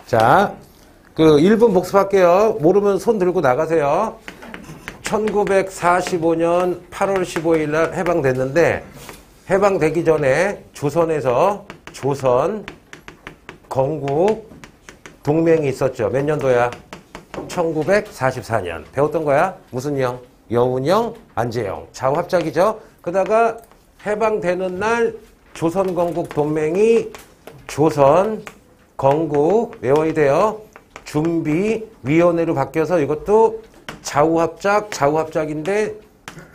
자, 그 1분 복습할게요. 모르면 손 들고 나가세요. 1945년 8월 15일 날 해방됐는데 해방되기 전에 조선에서 조선 건국 동맹이 있었죠. 몇 년도야? 1944년. 배웠던 거야? 무슨 영? 여운영, 안재영. 좌우합작이죠. 그러다가 해방되는 날 조선 건국 동맹이 조선 건국 외워야 돼요. 준비위원회로 바뀌어서 이것도 좌우합작인데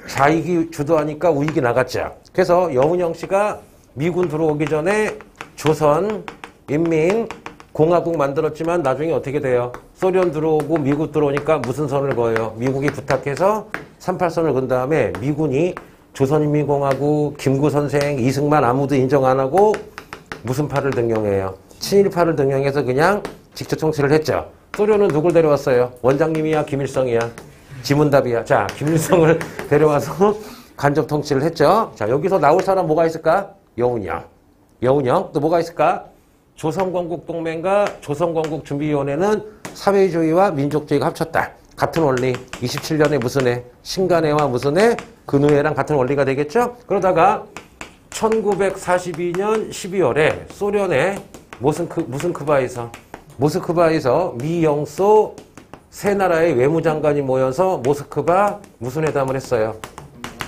좌익이 주도하니까 우익이 나갔죠. 그래서 여운영 씨가 미군 들어오기 전에 조선 인민공화국 만들었지만 나중에 어떻게 돼요? 소련 들어오고 미국 들어오니까 무슨 선을 그어요? 미국이 부탁해서 38선을 그은 다음에 미군이 조선인민공화국, 김구 선생, 이승만 아무도 인정 안 하고 무슨 파를 등용해요? 친일파를 등용해서 그냥 직접 통치를 했죠. 소련은 누굴 데려왔어요? 원장님이야? 김일성이야? 지문답이야. 자, 김일성을 데려와서 간접 통치를 했죠. 자, 여기서 나올 사람 뭐가 있을까? 여운영. 또 뭐가 있을까? 조선건국동맹과 조선건국준비위원회는 사회주의와 민족주의가 합쳤다. 같은 원리. 27년에 무슨 해? 신간해와 무슨 해? 근우해랑 같은 원리가 되겠죠? 그러다가 1942년 12월에 소련의 모스크바에서 미영소 세 나라의 외무장관이 모여서 모스크바 무슨 회담을 했어요?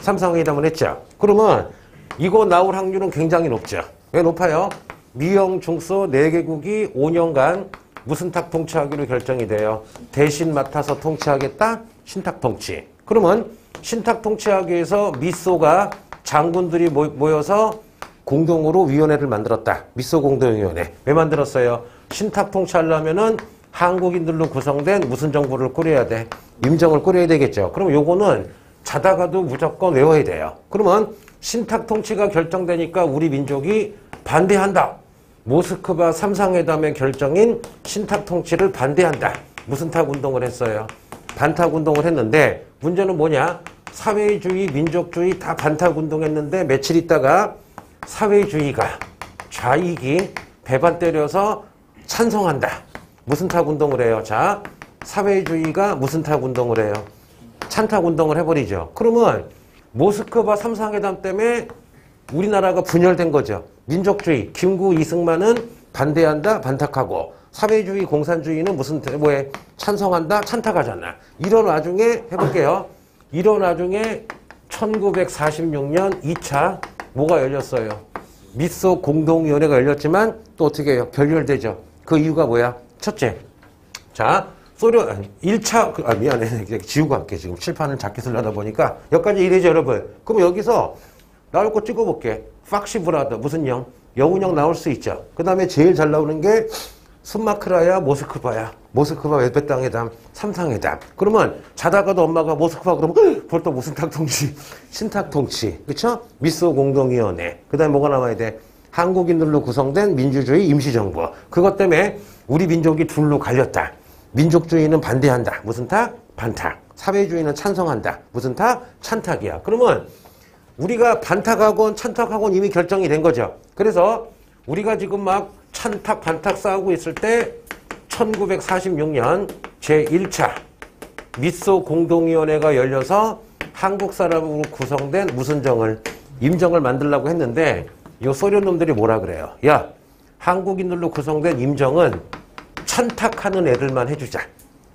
삼상회담을 했죠. 그러면 이거 나올 확률은 굉장히 높죠. 왜 높아요? 미영 중소 4개국이 5년간 무슨 탁 통치하기로 결정이 돼요. 대신 맡아서 통치하겠다? 신탁 통치. 그러면 신탁 통치하기 위해서 미소가 장군들이 모여서 공동으로 위원회를 만들었다. 미소 공동위원회. 왜 만들었어요? 신탁 통치하려면은 한국인들로 구성된 무슨 정부를 꾸려야 돼? 임정을 꾸려야 되겠죠. 그럼 요거는 자다가도 무조건 외워야 돼요. 그러면 신탁 통치가 결정되니까 우리 민족이 반대한다. 모스크바 삼상회담의 결정인 신탁 통치를 반대한다. 무슨 탁 운동을 했어요? 반탁 운동을 했는데 문제는 뭐냐? 사회주의, 민족주의 다 반탁 운동했는데 며칠 있다가 사회주의가 좌익이 배반 때려서 찬성한다. 무슨 탁 운동을 해요? 자, 사회주의가 무슨 탁 운동을 해요? 찬탁 운동을 해버리죠. 그러면 모스크바 삼상회담 때문에 우리나라가 분열된 거죠. 민족주의, 김구, 이승만은 반대한다, 반탁하고 사회주의, 공산주의는 무슨 뭐에 찬성한다, 찬탁하잖아. 이런 와중에 해볼게요. 이런 와중에 1946년 2차 뭐가 열렸어요? 미소 공동위원회가 열렸지만 또 어떻게 해요? 결렬되죠. 그 이유가 뭐야? 첫째, 자, 소련 1차 미안해. 지우고 할게. 지금 칠판을 작게 쓰려다 보니까 여기까지 이래죠, 여러분. 그럼 여기서 나올 거 찍어볼게. 팍시브라더 무슨 영? 여운영 나올 수 있죠. 그 다음에 제일 잘 나오는 게 순마크라야 모스크바야. 모스크바 외배당회담, 삼상회담. 그러면 자다가도 엄마가 모스크바 그러면 벌써 무슨 탁통치? 신탁통치. 그쵸? 미소 공동위원회. 그 다음에 뭐가 나와야 돼? 한국인들로 구성된 민주주의 임시정부. 그것 때문에 우리 민족이 둘로 갈렸다. 민족주의는 반대한다. 무슨 탁? 반탁. 사회주의는 찬성한다. 무슨 탁? 찬탁이야. 그러면 우리가 반탁하건 찬탁하건 이미 결정이 된 거죠. 그래서 우리가 지금 막 찬탁, 반탁 싸우고 있을 때 1946년 제1차 미소 공동위원회가 열려서 한국 사람으로 구성된 무슨 정을? 임정을 만들려고 했는데 이 소련 놈들이 뭐라 그래요? 야, 한국인들로 구성된 임정은 찬탁하는 애들만 해주자.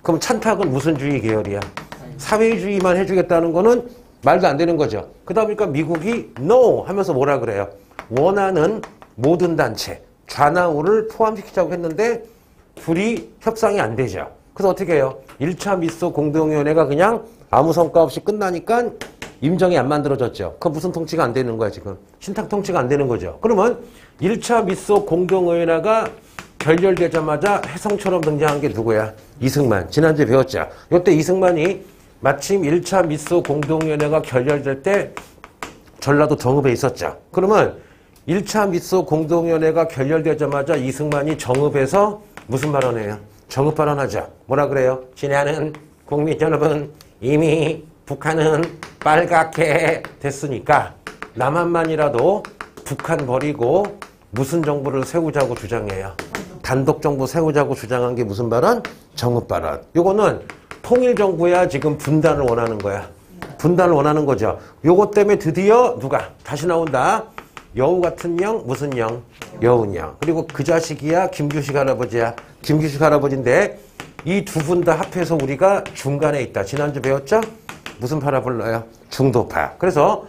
그럼 찬탁은 무슨 주의 계열이야? 사회주의만 해주겠다는 거는 말도 안 되는 거죠. 그러다 보니까 미국이 no 하면서 뭐라 그래요? 원하는 모든 단체, 좌나우를 포함시키자고 했는데 둘이 협상이 안 되죠. 그래서 어떻게 해요? 1차 미소 공동위원회가 그냥 아무 성과 없이 끝나니까 임정이 안 만들어졌죠. 그 무슨 통치가 안 되는 거야, 지금? 신탁 통치가 안 되는 거죠. 그러면 1차 미소 공동위원회가 결렬되자마자 혜성처럼 등장한 게 누구야? 이승만. 지난주에 배웠죠. 이때 이승만이 마침 1차 미소 공동위원회가 결렬될 때 전라도 정읍에 있었죠. 그러면 1차 미소 공동위원회가 결렬되자마자 이승만이 정읍에서 무슨 발언해요? 정읍 발언하죠. 뭐라 그래요? 지나는 국민 여러분, 이미 북한은 빨갛게 됐으니까 남한만이라도 북한 버리고 무슨 정부를 세우자고 주장해요? 단독 정부 세우자고 주장한 게 무슨 발언? 정읍 발언. 요거는 통일 정부야 지금 분단을 원하는 거야. 분단을 원하는 거죠. 요거 때문에 드디어 누가 다시 나온다. 여우 같은 영 무슨 영? 여운영. 그리고 그 자식이야 김규식 할아버지야. 김규식 할아버지인데 이 두 분 다 합해서 우리가 중간에 있다. 지난주 배웠죠? 무슨 파라 불러요? 중도파. 그래서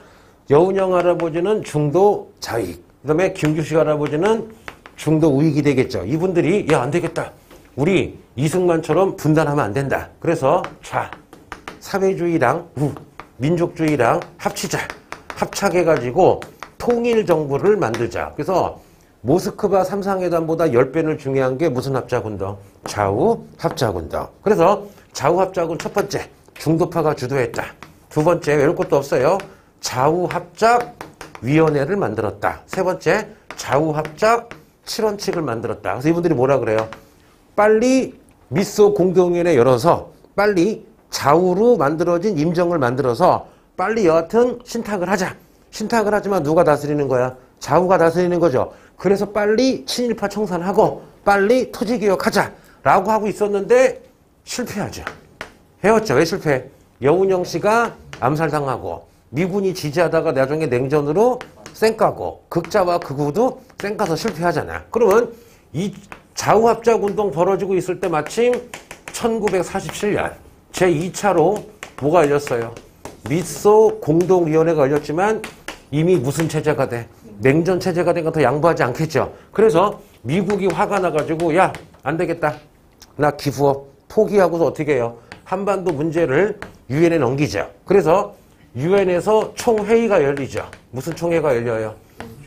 여운영 할아버지는 중도 좌익. 그 다음에 김규식 할아버지는 중도 우익이 되겠죠. 이분들이 야 안 되겠다. 우리 이승만처럼 분단하면 안 된다. 그래서 좌 사회주의랑 우 민족주의랑 합치자. 합작해가지고 통일 정부를 만들자. 그래서 모스크바 3상회담보다 10배는 중요한 게 무슨 합작운동? 좌우 합작운동. 그래서 좌우 합작은 첫 번째 중도파가 주도했다. 두 번째 외울 것도 없어요. 좌우 합작 위원회를 만들었다. 세 번째 좌우 합작 7원칙을 만들었다. 그래서 이분들이 뭐라 그래요? 빨리 미소 공동위원회 열어서 빨리 좌우로 만들어진 임정을 만들어서 빨리 여하튼 신탁을 하자. 신탁을 하지만 누가 다스리는 거야? 좌우가 다스리는 거죠. 그래서 빨리 친일파 청산하고 빨리 토지개혁하자 라고 하고 있었는데 실패하죠. 해왔죠. 왜 실패? 여운영 씨가 암살당하고 미군이 지지하다가 나중에 냉전으로 쌩까고 극자와 극우도 쌩까서 실패하잖아. 그러면 이 좌우합작운동 벌어지고 있을 때 마침 1947년 제2차로 뭐가 열렸어요? 미소 공동위원회가 열렸지만 이미 무슨 체제가 돼? 냉전 체제가 되니까 더 양보하지 않겠죠. 그래서 미국이 화가 나가지고 야 안 되겠다. 나 기부업 포기하고서 어떻게 해요? 한반도 문제를 유엔에 넘기죠. 그래서 유엔에서 총회의가 열리죠. 무슨 총회가 열려요?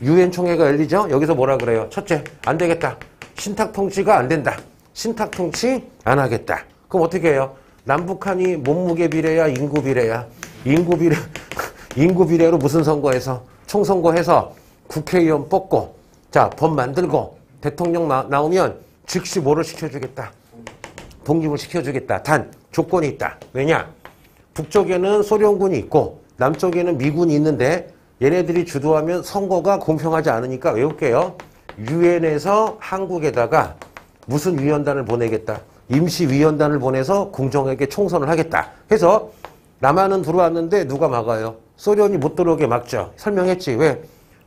유엔 총회가 열리죠. 여기서 뭐라 그래요? 첫째, 안 되겠다. 신탁 통치가 안 된다. 신탁 통치 안 하겠다. 그럼 어떻게 해요? 남북한이 몸무게 비례야 인구 비례야? 인구 비례로 무슨 선거해서? 총선거해서 국회의원 뽑고 자, 법 만들고 대통령 나오면 즉시 뭐를 시켜주겠다. 독립을 시켜주겠다. 단 조건이 있다. 왜냐? 북쪽에는 소련군이 있고 남쪽에는 미군이 있는데 얘네들이 주도하면 선거가 공평하지 않으니까 외울게요. 유엔에서 한국에다가 무슨 위원단을 보내겠다. 임시위원단을 보내서 공정하게 총선을 하겠다. 해서 남한은 들어왔는데 누가 막아요? 소련이 못 들어오게 막죠. 설명했지. 왜?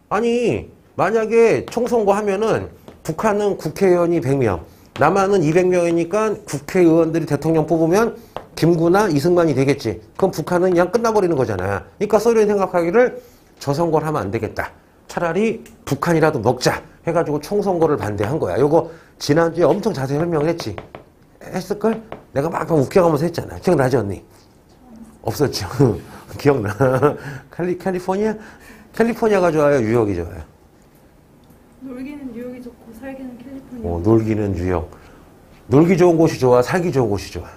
아니 만약에 총선거 하면은 북한은 국회의원이 100명, 남한은 200명이니까 국회의원들이 대통령 뽑으면 김구나 이승만이 되겠지. 그럼 북한은 그냥 끝나버리는 거잖아. 그러니까 소련이 생각하기를 저 선거를 하면 안 되겠다. 차라리 북한이라도 먹자 해가지고 총선거를 반대한 거야. 요거 지난주에 엄청 자세히 설명을 했지. 했을걸? 내가 막 웃겨가면서 했잖아. 기억나지 언니? 없었죠. 기억나. 캘리포니아? 캘리포니아가 좋아요? 뉴욕이 좋아요? 놀기는 뉴욕이 좋고 살기는 캘리포니아. 놀기는 뉴욕. 놀기 좋은 곳이 좋아? 살기 좋은 곳이 좋아?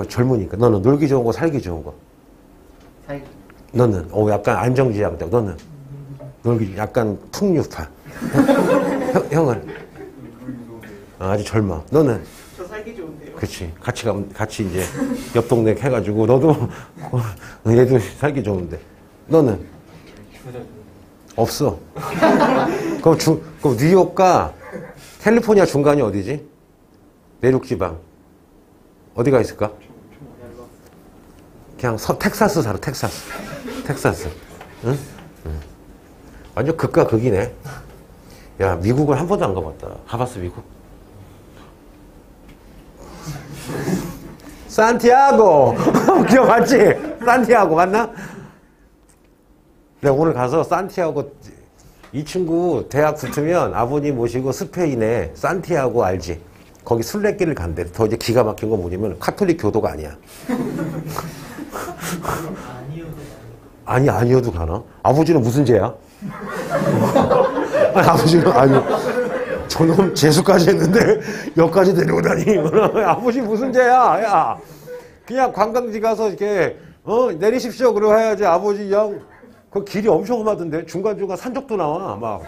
젊으니까. 너는 놀기 좋은 거, 살기 좋은 거? 살기. 너는? 약간 안정지향적. 너는? 놀기, 약간 풍류파. 형은? 아직 젊어. 너는? 저 살기 좋은데요. 그치. 같이 이제 옆 동네 해가지고 너도 얘도 살기 좋은데. 너는? 없어. 그럼 뉴욕과 캘리포니아 중간이 어디지? 내륙 지방. 어디가 있을까? 그냥 텍사스 살아. 텍사스. 응? 완전 극과 극이네. 야, 미국을 한 번도 안 가봤다. 가봤어, 미국? 산티아고! 기억났지? 산티아고 갔나? 내가 오늘 가서 산티아고, 이 친구 대학 붙으면 아버님 모시고 스페인에 산티아고 알지? 거기 순례길을 간대. 더 이제 기가 막힌 거 뭐냐면 카톨릭 교도가 아니야. 아니어도 가나? 아버지는 무슨 죄야? 아니, 아버지는 저놈 재수까지 했는데 여기까지 데려오다니. 아버지 무슨 죄야? 야, 그냥 관광지 가서 이렇게 내리십시오 그러고 해야지. 아버지 형 그 길이 엄청 험하던데 중간중간 산적도 나와 막.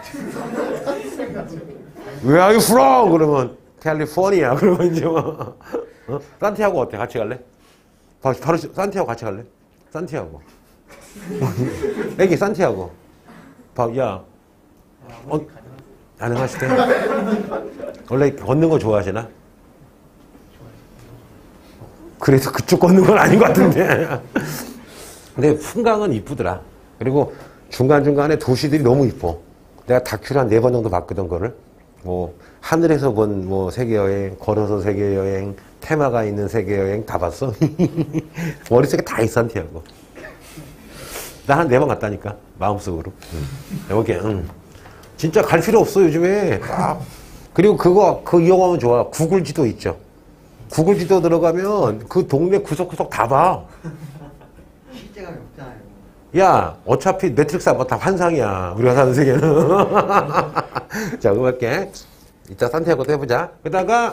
Where are you from? 그러면 캘리포니아. 그러면 이제 막 산티아고 어때? 같이 갈래? 바로 산티아고 같이 갈래? 산티아고. 애기 산티아고. 야. 안 응하시대? 원래 걷는 거 좋아하시나? 그래도 그쪽 걷는 건 아닌 것 같은데. 근데 풍광은 이쁘더라. 그리고 중간중간에 도시들이 너무 이뻐. 내가 다큐를 한 4번 정도 봤거든, 거를. 뭐, 하늘에서 본 뭐 세계여행, 걸어서 세계여행, 테마가 있는 세계여행 다 봤어. 머릿속에 다 있어, 산티아고. 나 한 4번 갔다니까, 마음속으로. 여기, 진짜 갈 필요 없어, 요즘에. 그리고 그거 이용하면 좋아. 구글 지도 있죠. 구글 지도 들어가면 그 동네 구석구석 다 봐. 실제감이 없잖아요. 야, 어차피 매트릭스 뭐 다 환상이야. 우리가 사는 세계는. 자, 음악게. 이따 산티아고도 해보자. 그러다가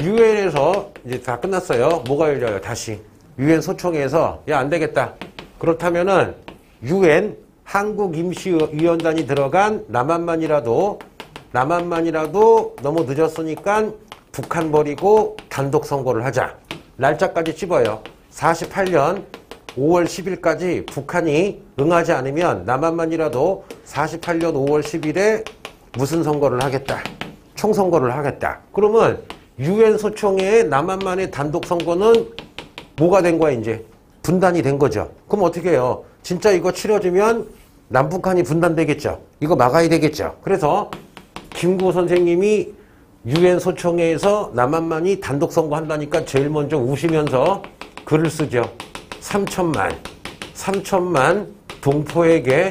유엔에서 이제 다 끝났어요. 뭐가 열려요? 다시. 유엔 소총에서 야, 안 되겠다. 그렇다면은 유엔 한국임시위원단이 들어간 남한만이라도 너무 늦었으니까 북한 버리고 단독 선거를 하자. 날짜까지 집어요. 48년 5월 10일까지 북한이 응하지 않으면 남한만이라도 48년 5월 10일에 무슨 선거를 하겠다. 총선거를 하겠다. 그러면 유엔 소총회의 남한만의 단독 선거는 뭐가 된 거야, 이제? 분단이 된 거죠. 그럼 어떻게 해요? 진짜 이거 치러지면 남북한이 분단되겠죠. 이거 막아야 되겠죠. 그래서 김구 선생님이 유엔 소총회에서 남한만이 단독 선거 한다니까 제일 먼저 우시면서 글을 쓰죠. 3천만 동포에게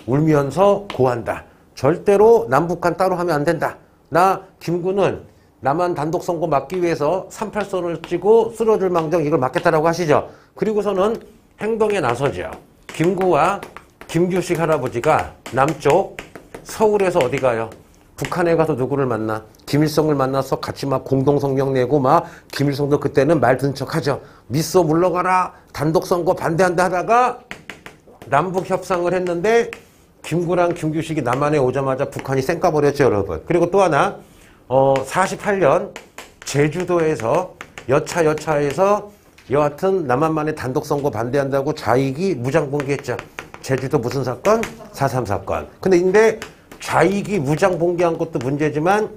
울면서 고한다. 절대로 남북한 따로 하면 안 된다. 나 김구는 남한 단독 선거 막기 위해서 38선을 찍고 쓰러질 망정 이걸 막겠다라고 하시죠. 그리고서는 행동에 나서죠. 김구와 김규식 할아버지가 남쪽 서울에서 어디 가요? 북한에 가서 누구를 만나? 김일성을 만나서 같이 막 공동성명 내고 막 김일성도 그때는 말 든 척 하죠. 미소 물러가라. 단독선거 반대한다 하다가 남북 협상을 했는데 김구랑 김규식이 남한에 오자마자 북한이 쌩까버렸죠, 여러분. 그리고 또 하나 48년 제주도에서 여차에서 여하튼 남한만의 단독선거 반대한다고 좌익이 무장봉기했죠. 제주도 무슨 사건? 4.3 사건. 근데 좌익이 무장봉기한 것도 문제지만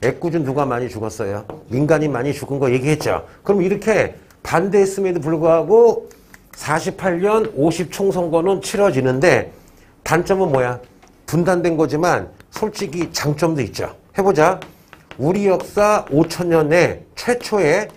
애꿎은 누가 많이 죽었어요? 민간인 많이 죽은 거 얘기했죠. 그럼 이렇게 반대했음에도 불구하고 48년 50 총선거는 치러지는데 단점은 뭐야? 분단된 거지만 솔직히 장점도 있죠. 해보자. 우리 역사 5천년에 최초의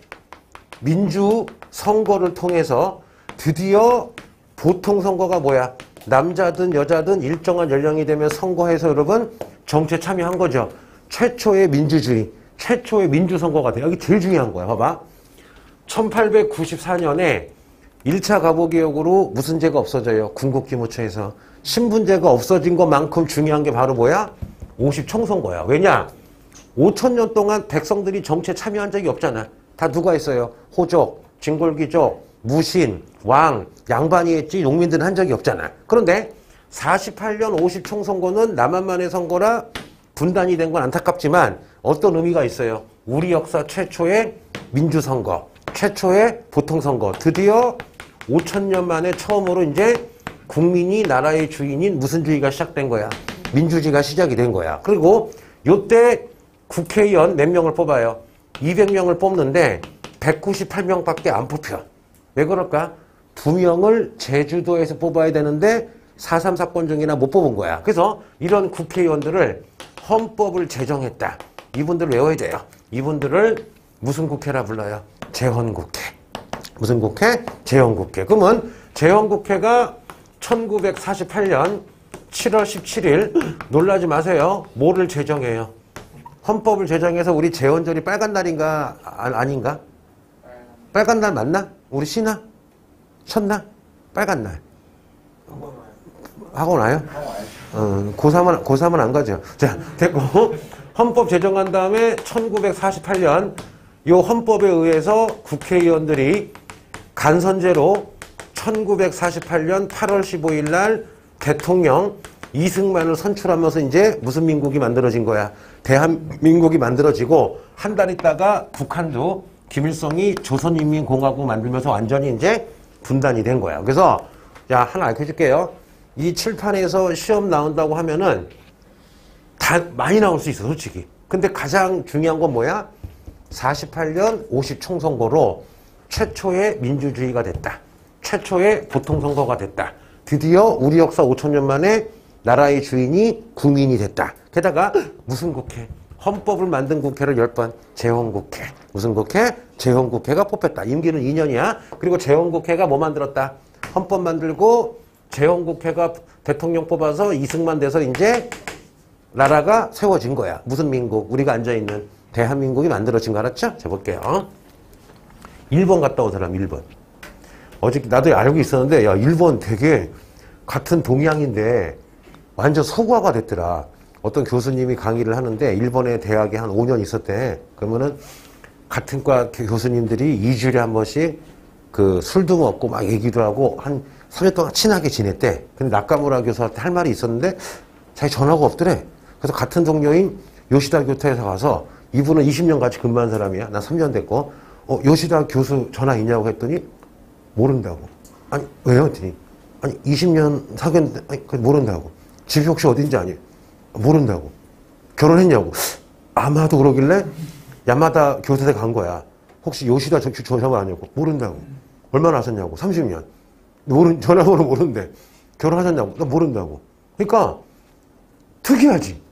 민주선거를 통해서 드디어 보통선거가 뭐야? 남자든 여자든 일정한 연령이 되면 선거해서 여러분 정치에 참여한 거죠. 최초의 민주주의, 최초의 민주선거가 돼. 여기 제일 중요한 거야. 봐봐. 1894년에 1차 갑오개혁으로 무슨 제가 없어져요? 군국기무처에서. 신분제가 없어진 것만큼 중요한 게 바로 뭐야? 50 총선거야. 왜냐? 5천년 동안 백성들이 정치에 참여한 적이 없잖아. 다 누가 했어요? 호족, 진골귀족, 무신, 왕, 양반이 했지 농민들은 한 적이 없잖아. 그런데 48년 50 총선거는 남한만의 선거라 분단이 된 건 안타깝지만 어떤 의미가 있어요? 우리 역사 최초의 민주선거, 최초의 보통선거. 드디어 5천년 만에 처음으로 이제 국민이 나라의 주인인 무슨 주의가 시작된 거야? 민주주의가 시작이 된 거야. 그리고 요때 국회의원 몇 명을 뽑아요? 200명을 뽑는데 198명밖에 안 뽑혀. 왜 그럴까? 2명을 제주도에서 뽑아야 되는데 4.3 사건 중이나 못 뽑은 거야. 그래서 이런 국회의원들을 헌법을 제정했다. 이분들 외워야 돼요. 이분들을 무슨 국회라 불러요? 재헌국회. 무슨 국회? 재헌국회. 그러면 재헌국회가 1948년 7월 17일 놀라지 마세요. 뭐를 제정해요? 헌법을 제정해서 우리 재헌절이 빨간 날인가 아닌가? 빨간 날 맞나? 우리 쉬나? 쉬었나? 빨간 날. 학원 와요? 고3은 안 가죠. 자, 됐고. 헌법 제정한 다음에 1948년 요 헌법에 의해서 국회의원들이 간선제로 1948년 8월 15일 날 대통령 이승만을 선출하면서 이제 무슨 민국이 만들어진 거야? 대한민국이 만들어지고 한 달 있다가 북한도 김일성이 조선인민공화국 만들면서 완전히 이제 분단이 된 거야. 그래서 야, 하나 알려줄게요. 이 칠판에서 시험 나온다고 하면은 다 많이 나올 수 있어, 솔직히. 근데 가장 중요한 건 뭐야? 48년 50 총선거로 최초의 민주주의가 됐다. 최초의 보통선거가 됐다. 드디어 우리 역사 5천년 만에 나라의 주인이 국민이 됐다. 게다가 무슨 국회? 헌법을 만든 국회를 10번 재헌국회. 무슨 국회? 재헌국회가 뽑혔다. 임기는 2년이야. 그리고 재헌국회가 뭐 만들었다? 헌법 만들고 재헌국회가 대통령 뽑아서 이승만 돼서 이제 나라가 세워진 거야. 무슨 민국? 우리가 앉아있는 대한민국이 만들어진 거 알았죠? 자, 볼게요. 1번 갔다 온 사람 1번. 어저께 나도 알고 있었는데 야 1번 되게 같은 동양인데 완전 서구화가 됐더라. 어떤 교수님이 강의를 하는데 일본의 대학에 한 5년 있었대. 그러면은 같은 과 교수님들이 2주일에 한 번씩 그 술도 먹고 막 얘기도 하고 한 3년 동안 친하게 지냈대. 근데 나카무라 교수한테 할 말이 있었는데 자기 전화가 없더래. 그래서 같은 동료인 요시다 교토에서 가서 이분은 20년 같이 근무한 사람이야. 나 3년 됐고 요시다 교수 전화 있냐고 했더니 모른다고. 아니 왜요? 했더니 아니 20년 사귀었는데 아니 모른다고. 집이 혹시 어딘지 아니? 모른다고. 결혼했냐고. 아마도 그러길래 야마다 교수대 간 거야. 혹시 요시다 전화가 아니냐고. 모른다고. 얼마나 하셨냐고. 30년. 전화번호 모르는데 결혼하셨냐고. 나 모른다고. 그러니까 특이하지.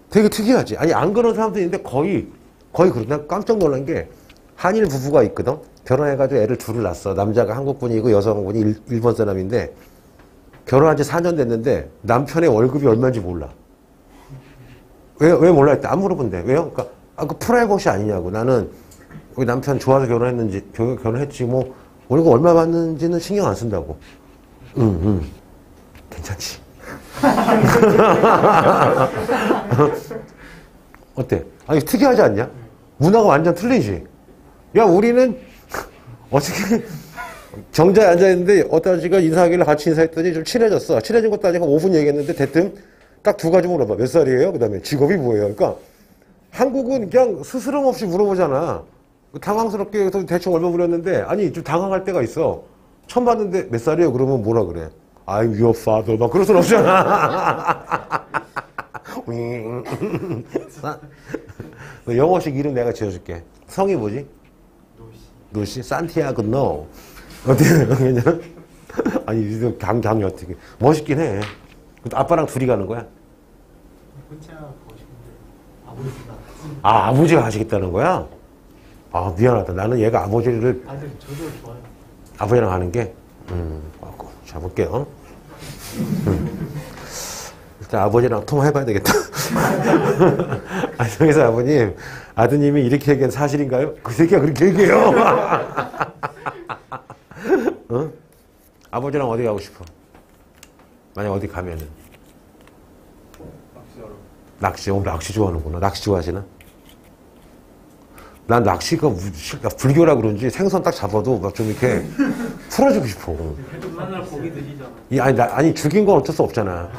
되게 특이하지. 아니 안 그런 사람도 있는데 거의 그런다. 깜짝 놀란 게 한일 부부가 있거든. 결혼해가지고 애를 둘을 낳았어. 남자가 한국분이고 여성분이 일본 사람인데 결혼한 지 4년 됐는데 남편의 월급이 얼마인지 몰라. 왜 몰라 했대. 안 물어본대. 왜요? 그러니까 그 프라이버시 아니냐고. 나는 우리 남편 좋아서 결혼했는지 결혼했지 뭐 월급 얼마 받는지는 신경 안 쓴다고. 괜찮지. 어때? 아니 특이하지 않냐? 문화가 완전 틀리지. 야 우리는 어떻게 정자에 앉아있는데 어떤 아저씨가 인사하길래 같이 인사했더니 좀 친해졌어. 친해진 것도 아니고 5분 얘기했는데 대뜸 딱 2가지 물어봐. 몇 살이에요? 그 다음에 직업이 뭐예요? 그러니까 한국은 그냥 스스럼 없이 물어보잖아. 당황스럽게 해서 대충 얼마 물었는데 아니 좀 당황할 때가 있어. 처음 봤는데 몇 살이에요? 그러면 뭐라 그래? I'm your father. 막 그럴 순 없잖아. 영어식 이름 내가 지어줄게. 성이 뭐지? 노시? 산티아고 노. 어떻게 괜찮아? 아니 강이 어떻게 멋있긴 해. 아빠랑 둘이 가는 거야? 혼자 가고 싶은데 아버지가 아버지가 하시겠다는 거야? 아 미안하다. 나는 얘가 아버지를 저도 좋아요. 아버지랑 가는 게 자 볼게요. 일단 아버지랑 통화해봐야 되겠다. 안녕하세요 아버님. 아드님이 이렇게 얘기한 사실인가요? 그 새끼가 그렇게 얘기해요. 어? 아버지랑 어디 가고 싶어? 만약 어디 가면은 낚시 좋아하는구나. 낚시 좋아하시나? 난 낚시가 불교라 그런지 생선 딱 잡아도 막 좀 이렇게 풀어주고 싶어. 맨날 고기 드시잖아. 아니 죽인 건 어쩔 수 없잖아.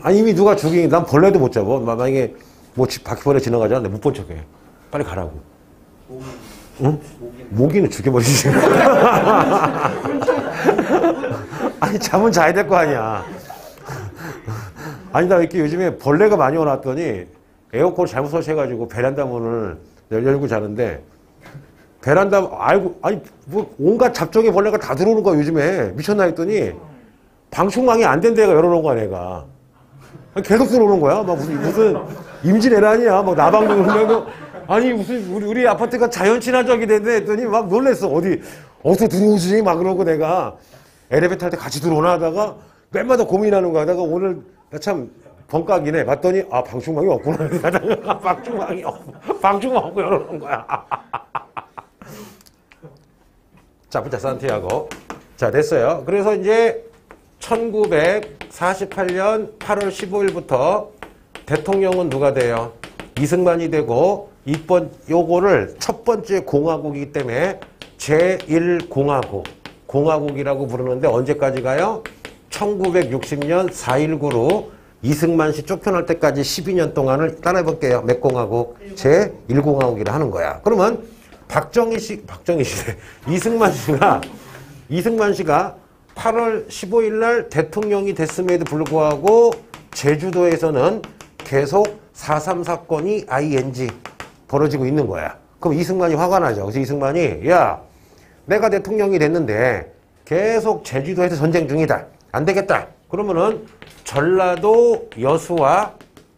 아니 이미 누가 죽인 난 벌레도 못 잡아. 만약에 뭐 바퀴벌레 지나가잖아. 내가 못 본 척해. 빨리 가라고. 응? 모기는 죽여버리지. 아니 잠은 자야 될 거 아니야. 아니 나 이렇게 요즘에 벌레가 많이 와놨더니 에어컨을 잘못 설치해가지고 베란다 문을 열고 자는데 베란다 아니 뭐 온갖 잡종의 벌레가 다 들어오는 거야 요즘에. 미쳤나 했더니 방충망이 안 된 데가 열어놓은 거야 내가. 계속 들어오는 거야. 막 무슨 임진왜란이야. 막 나방도 그러고 아니 무슨 우리 아파트가 자연 친화적이 된대 했더니 막 놀랬어. 어디서 들어오지? 막 그러고 내가 엘리베이터 탈 때 같이 들어오나 하다가 맨마다 고민하는 거야. 내가 오늘 참 번각이네. 봤더니 방충망이 없구나. 방충망이 없고 열어놓은 거야. 자, 부자 산티아고. 자, 됐어요. 그래서 이제 1948년 8월 15일부터 대통령은 누가 돼요? 이승만이 되고 요거를 첫 번째 공화국이기 때문에 제1공화국. 공화국이라고 부르는데 언제까지 가요? 1960년 4.19로 이승만 씨 쫓겨날 때까지 12년 동안을 따라해볼게요. 몇 공화국? 제1공화국이라 하는 거야. 그러면 이승만 씨가 8월 15일 날 대통령이 됐음에도 불구하고 제주도에서는 계속 4.3 사건이 ING 벌어지고 있는 거야. 그럼 이승만이 화가 나죠. 그래서 이승만이 야, 내가 대통령이 됐는데 계속 제주도에서 전쟁 중이다. 안 되겠다. 그러면은 전라도 여수와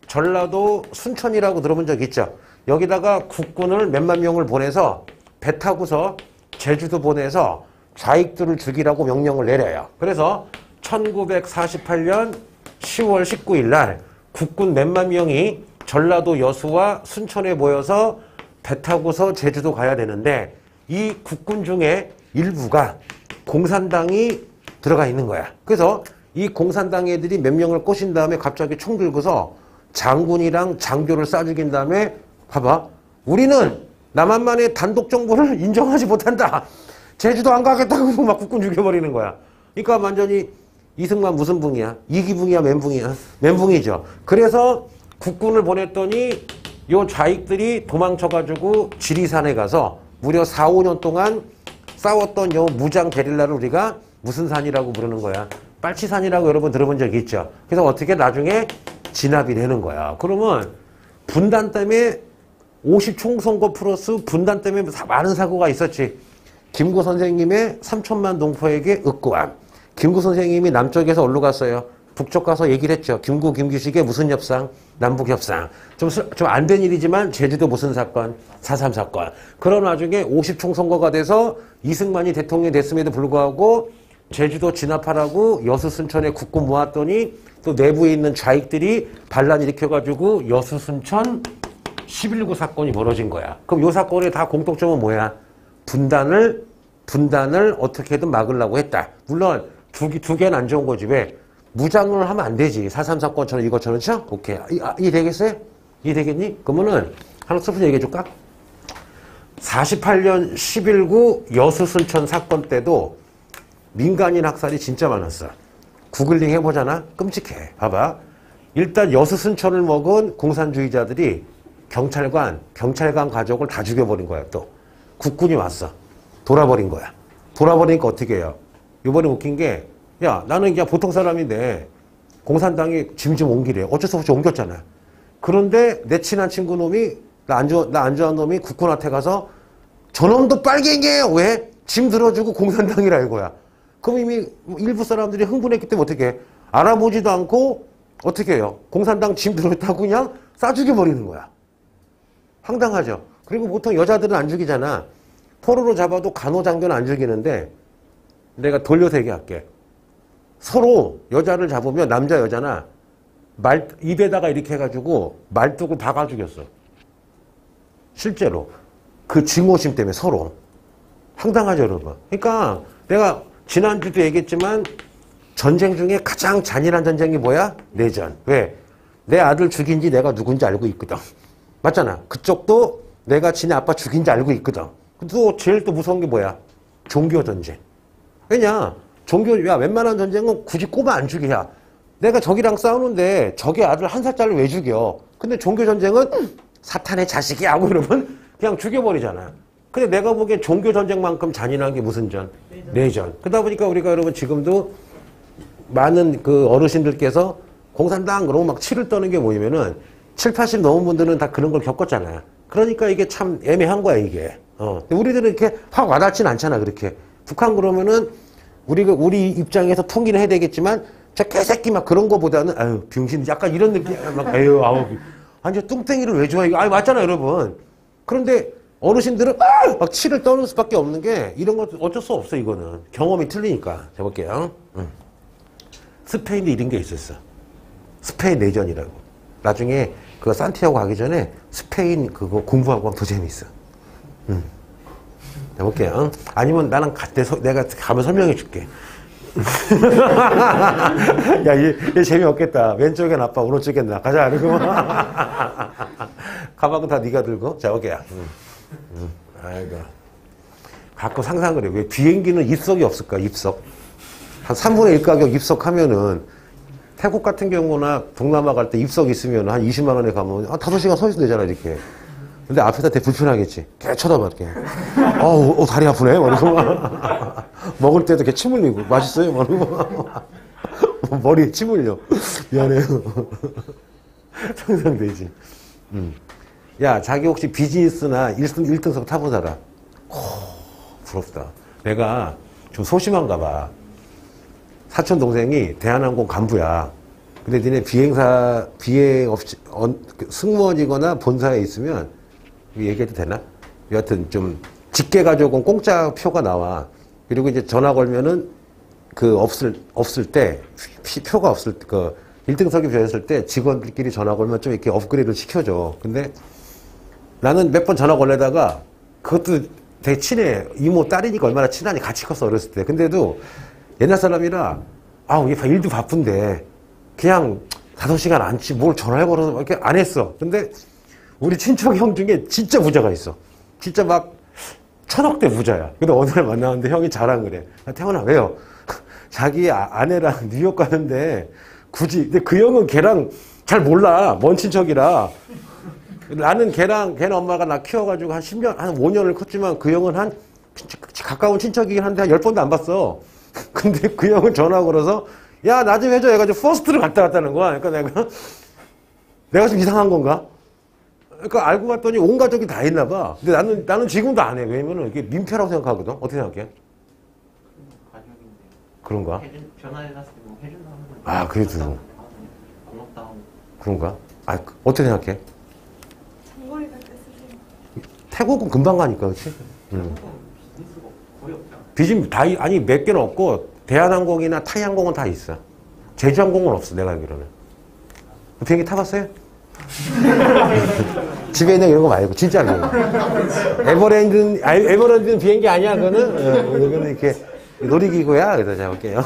전라도 순천이라고 들어본 적 있죠. 여기다가 국군을 몇만 명을 보내서 배 타고서 제주도 보내서 좌익들을 죽이라고 명령을 내려요. 그래서 1948년 10월 19일 날 국군 몇만 명이 전라도 여수와 순천에 모여서 배 타고서 제주도 가야 되는데 이 국군 중에 일부가 공산당이 들어가 있는 거야. 그래서 이 공산당 애들이 몇 명을 꼬신 다음에 갑자기 총 들고서 장군이랑 장교를 쏴 죽인 다음에 봐봐. 우리는 남한만의 단독 정부를 인정하지 못한다. 제주도 안 가겠다고 막 국군 죽여버리는 거야. 그러니까 완전히 이승만 무슨 붕이야? 이기붕이야? 멘붕이야? 멘붕이죠. 그래서 국군을 보냈더니 요 좌익들이 도망쳐가지고 지리산에 가서 무려 4, 5년 동안 싸웠던 요 무장 게릴라를 우리가 무슨 산이라고 부르는 거야? 빨치산이라고 여러분 들어본 적 있죠? 그래서 어떻게 나중에 진압이 되는 거야. 그러면 분단 때문에 50총선거 플러스 분단 때문에 많은 사고가 있었지. 김구 선생님의 3천만 동포에게 억구함. 김구 선생님이 남쪽에서 어디로 갔어요? 북쪽 가서 얘기를 했죠. 김구, 김규식의 무슨 협상? 남북협상. 좀 안 된 일이지만 제주도 무슨 사건? 4.3 사건. 그런 와중에 50총선거가 돼서 이승만이 대통령이 됐음에도 불구하고 제주도 진압하라고 여수 순천에 국군 모았더니 또 내부에 있는 좌익들이 반란 일으켜가지고 여수 순천 11.9 사건이 벌어진 거야. 그럼 이 사건의 다 공통점은 뭐야? 분단을 어떻게든 막으려고 했다. 물론 두 개는 안 좋은 거지. 왜? 무장을 하면 안 되지. 4.3 사건처럼 이것처럼. 죠 오케이. 이 되겠어요? 이 되겠니? 그러면은 하나 슬픈 얘기해 줄까? 48년 11.9 여수 순천 사건 때도 민간인 학살이 진짜 많았어. 구글링 해보잖아? 끔찍해. 봐봐. 일단 여수 순천을 먹은 공산주의자들이 경찰관 가족을 다 죽여버린 거야. 또 국군이 왔어. 돌아버린 거야. 돌아버리니까 어떻게 해요? 이번에 웃긴 게 야, 나는 그냥 보통 사람인데 공산당이 짐 좀 옮기래. 어쩔 수 없이 옮겼잖아. 그런데 내 친한 친구 놈이 나 안 좋아하는 놈이 국군한테 가서 저놈도 빨갱이에요. 왜? 짐 들어주고 공산당이라 이거야. 그럼 이미 일부 사람들이 흥분했기 때문에 어떻게 해? 알아보지도 않고 어떻게 해요? 공산당 짐 들어있다고 그냥 싸 죽여버리는 거야. 황당하죠. 그리고 보통 여자들은 안 죽이잖아. 포로로 잡아도 간호장교는 안 죽이는데 내가 돌려서 얘기할게. 서로 여자를 잡으면 남자 여자나 입에다가 이렇게 해가지고 말뚝을 박아 죽였어. 실제로. 그 증오심 때문에 서로. 황당하죠, 여러분. 그러니까 내가 지난주도 얘기했지만 전쟁 중에 가장 잔인한 전쟁이 뭐야? 내전. 왜? 내 아들 죽인 지 내가 누군지 알고 있거든. 맞잖아. 그쪽도 내가 지네 아빠 죽인 지 알고 있거든. 또 제일 또 무서운 게 뭐야? 종교 전쟁. 왜냐? 야, 웬만한 전쟁은 굳이 꼽아 안 죽여. 내가 적이랑 싸우는데 적의 아들 한 살짜리를 왜 죽여? 근데 종교 전쟁은 사탄의 자식이야 하고 이러면 그냥 죽여버리잖아. 근데 내가 보기엔 종교 전쟁만큼 잔인한 게 무슨 전? 내전. 그러다 보니까 우리가 여러분 지금도 많은 그 어르신들께서 공산당 그러고 막 치를 떠는 게 뭐냐면은 7, 80 넘은 분들은 다 그런 걸 겪었잖아요. 그러니까 이게 참 애매한 거야, 이게. 근데 우리들은 이렇게 확 와닿진 않잖아, 그렇게. 북한 그러면은 우리 입장에서 통일을 해야 되겠지만 저 개새끼 막 그런 거보다는 아유, 병신 약간 이런 느낌. 막 아유, 아우. 아니, 뚱땡이를 왜 좋아해? 아니, 맞잖아, 여러분. 그런데 어르신들은 막 치를 떠는 수밖에 없는 게 이런 거 어쩔 수 없어, 이거는. 경험이 틀리니까. 해볼게요. 스페인도 이런 게 있었어. 스페인 내전이라고. 나중에 그 산티아고 가기 전에 스페인 그거 공부하고 하면 더 재밌어. 해볼게요. 아니면 나랑 내가 가면 설명해 줄게. 야, 얘 재미없겠다. 왼쪽엔 아빠, 오른쪽엔 나. 가자. 그러고. 가방은 다 네가 들고. 자, 오케이. 아이고. 가끔 상상을 해. 왜 비행기는 입석이 없을까? 입석. 한 3분의 1 가격 입석하면은 태국 같은 경우나 동남아 갈 때 입석 있으면 한 20만 원에 가면 5시간 서 있으면 되잖아, 이렇게. 근데 앞에다 되게 불편하겠지. 걔 쳐다봐, 이렇게. 다리 아프네? 막 이러고. 먹을 때도 걔 침 흘리고. 맛있어요? 막 이러고. 머리에 침 흘려. 미안해요. 상상되지. 야, 자기 혹시 비즈니스나 1등석 타본 사람? 부럽다. 내가 좀 소심한가 봐. 사촌 동생이 대한항공 간부야. 근데 니네 비행 없이, 승무원이거나 본사에 있으면, 얘기해도 되나? 여하튼 좀, 직계 가족은 공짜 표가 나와. 그리고 이제 전화 걸면은, 없을 때, 표가 없을 때, 1등석이 비었을 때 직원들끼리 전화 걸면 좀 이렇게 업그레이드를 시켜줘. 근데 나는 몇 번 전화 걸려다가, 그것도 되게 친해. 이모 딸이니까 얼마나 친하니 같이 컸어, 어렸을 때. 근데도 옛날 사람이라, 얘 일도 바쁜데, 그냥 5시간 앉지, 뭘 전화해 걸어서 이렇게 안 했어. 근데 우리 친척 형 중에 진짜 부자가 있어. 진짜 막 1000억대 부자야. 근데 어느 날 만나는데 형이 자랑을 해. 태훈아, 왜요? 자기 아내랑 뉴욕 가는데 굳이, 근데 그 형은 걔랑 잘 몰라. 먼 친척이라. 나는 걔네 엄마가 나 키워가지고 한 10년, 한 5년을 컸지만 그 형은 가까운 친척이긴 한데 한 10번도 안 봤어. 근데 그 형은 전화 걸어서 야, 나 좀 해줘 해가지고 퍼스트를 갔다 왔다는 거야. 그러니까 내가 좀 이상한 건가? 그러니까 알고 봤더니 온 가족이 다 했나 봐. 근데 나는 지금도 안 해. 왜냐면은 이게 민폐라고 생각하거든. 어떻게 생각해? 가족인데. 그런가? 전화해놨을 때 뭐 해준다 하는 건. 아, 그래도. 고맙다 하고. 그런가? 어떻게 생각해? 장거리 갈 때 쓰세요. 태국은 금방 가니까, 그치? 비즈니스가 거의 없잖아. 아니, 몇 개는 없고, 대한항공이나 타이항공은 다 있어. 제주항공은 없어, 내가 알기로는. 비행기 타봤어요? 집에 있는 이런 거 말고, 진짜로. 에버랜드는 비행기 아니야, 그거는? 이거는 이렇게 놀이기구야. 그래서 제가 볼게요.